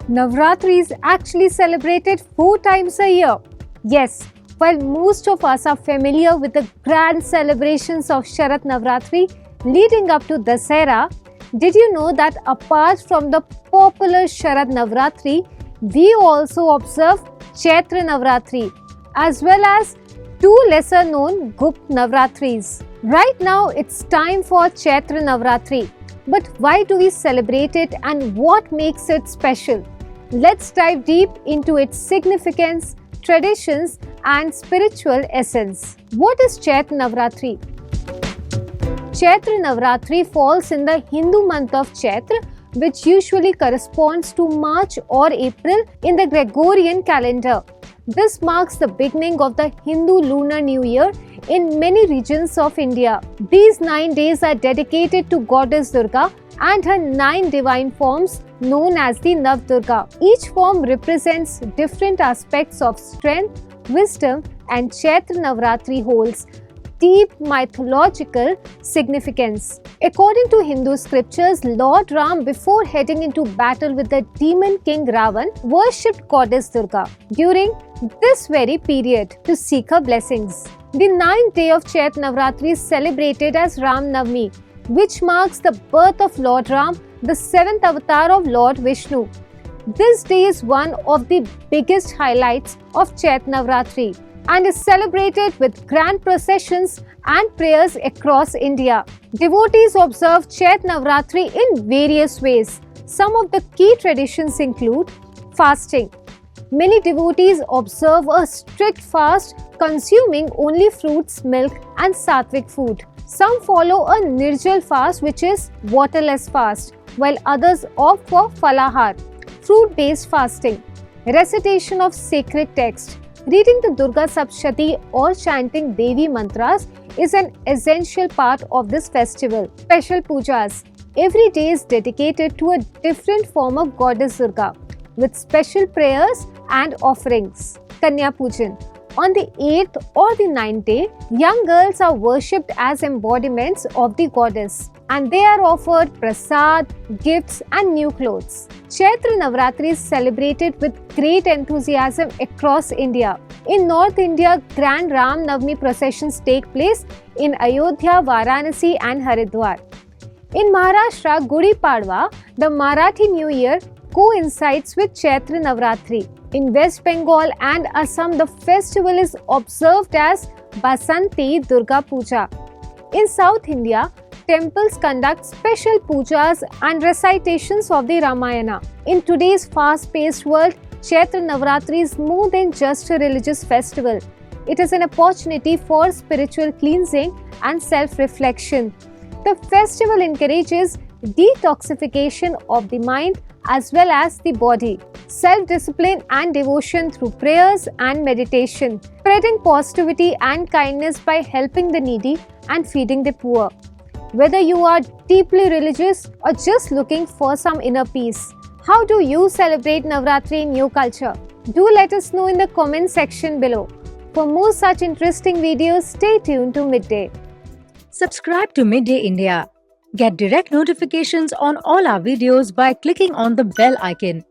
Navratri is actually celebrated 4 times a year. Yes, while most of us are familiar with the grand celebrations of Sharat Navratri leading up to Dasera, did you know that apart from the popular Sharad Navratri, we also observe Chaitra Navratri as well as two lesser known Gupt Navratris. Right now it's time for Chaitra Navratri. But why do we celebrate it and what makes it special? Let's dive deep into its significance, traditions and spiritual essence. What is Chaitra Navratri? Chaitra Navratri falls in the Hindu month of Chaitra, which usually corresponds to March or April in the Gregorian calendar. This marks the beginning of the Hindu Lunar New Year in many regions of India. These 9 days are dedicated to Goddess Durga and her 9 divine forms known as the Navdurga. Each form represents different aspects of strength, wisdom, and Chaitra Navratri holds deep mythological significance. According to Hindu scriptures, Lord Ram, before heading into battle with the demon king Ravan, worshipped Goddess Durga during this very period to seek her blessings. The 9th day of Chaitra Navratri is celebrated as Ram Navami, which marks the birth of Lord Ram, the 7th avatar of Lord Vishnu. This day is one of the biggest highlights of Chaitra Navratri and is celebrated with grand processions and prayers across India. Devotees observe Chaitra Navratri in various ways. Some of the key traditions include fasting. Many devotees observe a strict fast, consuming only fruits, milk and sattvic food. Some follow a Nirjal fast, which is waterless fast, while others opt for Falahar, fruit-based fasting. Recitation of sacred text. Reading the Durga Saptashti or chanting Devi mantras is an essential part of this festival. Special pujas. Every day is dedicated to a different form of Goddess Durga with special prayers and offerings. Kanya Pujan. On the 8th or the 9th day, young girls are worshipped as embodiments of the goddess and they are offered prasad, gifts and new clothes. Chaitra Navratri is celebrated with great enthusiasm across India. In North India, grand Ram Navami processions take place in Ayodhya, Varanasi and Haridwar. In Maharashtra, Gudi Padwa, the Marathi New Year, coincides with Chaitra Navratri. In West Bengal and Assam, the festival is observed as Basanti Durga Puja. In South India, temples conduct special pujas and recitations of the Ramayana. In today's fast-paced world, Chaitra Navratri is more than just a religious festival. It is an opportunity for spiritual cleansing and self-reflection. The festival encourages detoxification of the mind as well as the body, self-discipline and devotion through prayers and meditation, spreading positivity and kindness by helping the needy and feeding the poor. Whether you are deeply religious or just looking for some inner peace, how do you celebrate Navratri in your culture? Do let us know in the comment section below. For more such interesting videos, stay tuned to Midday. Subscribe to Midday India. Get direct notifications on all our videos by clicking on the bell icon.